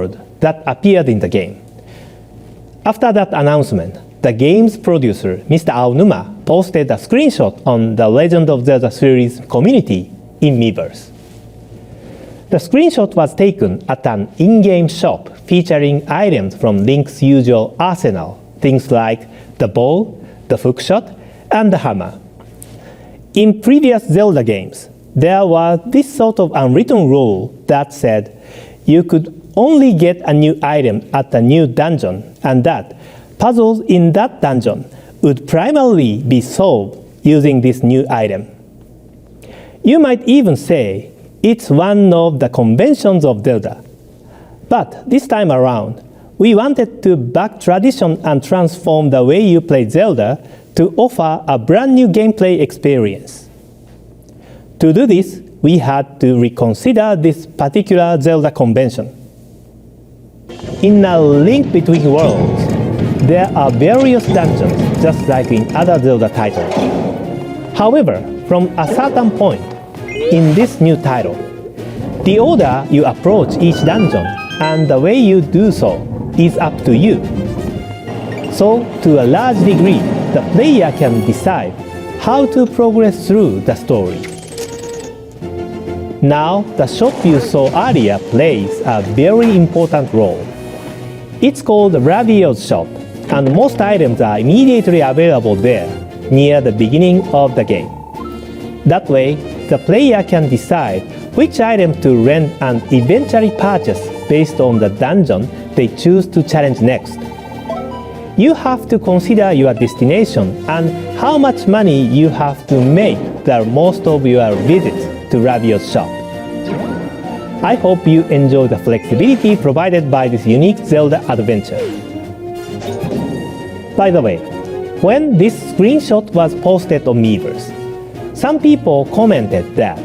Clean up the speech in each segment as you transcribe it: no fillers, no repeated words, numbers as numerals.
that appeared in the game. After that announcement, the game's producer, Mr. Aonuma, posted a screenshot on the Legend of Zelda series community in Miiverse. The screenshot was taken at an in-game shop featuring items from Link's usual arsenal, things like the bow, the hookshot, and the hammer. In previous Zelda games, there was this sort of unwritten rule that said you could only get a new item at a new dungeon, and that puzzles in that dungeon would primarily be solved using this new item. You might even say it's one of the conventions of Zelda. But this time around, we wanted to back tradition and transform the way you play Zelda to offer a brand new gameplay experience. To do this, we had to reconsider this particular Zelda convention. In A Link Between Worlds, there are various dungeons just like in other Zelda titles. However, from a certain point in this new title, the order you approach each dungeon and the way you do so is up to you. So, to a large degree, the player can decide how to progress through the story. Now, the shop you saw earlier plays a very important role. It's called Ravio's shop, and most items are immediately available there, near the beginning of the game. That way, the player can decide which item to rent and eventually purchase based on the dungeon they choose to challenge next. You have to consider your destination and how much money you have to make the most of your visits to Ravio's shop. I hope you enjoy the flexibility provided by this unique Zelda adventure. By the way, when this screenshot was posted on Miiverse, some people commented that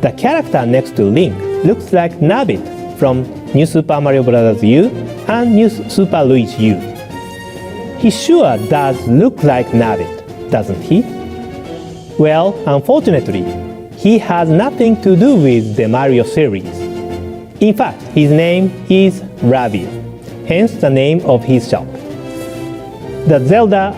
the character next to Link looks like Nabbit from New Super Mario Bros. U and New Super Luigi U. He sure does look like Nabbit, doesn't he? Well, unfortunately, he has nothing to do with the Mario series. In fact, his name is Ravio, hence the name of his shop. The Zelda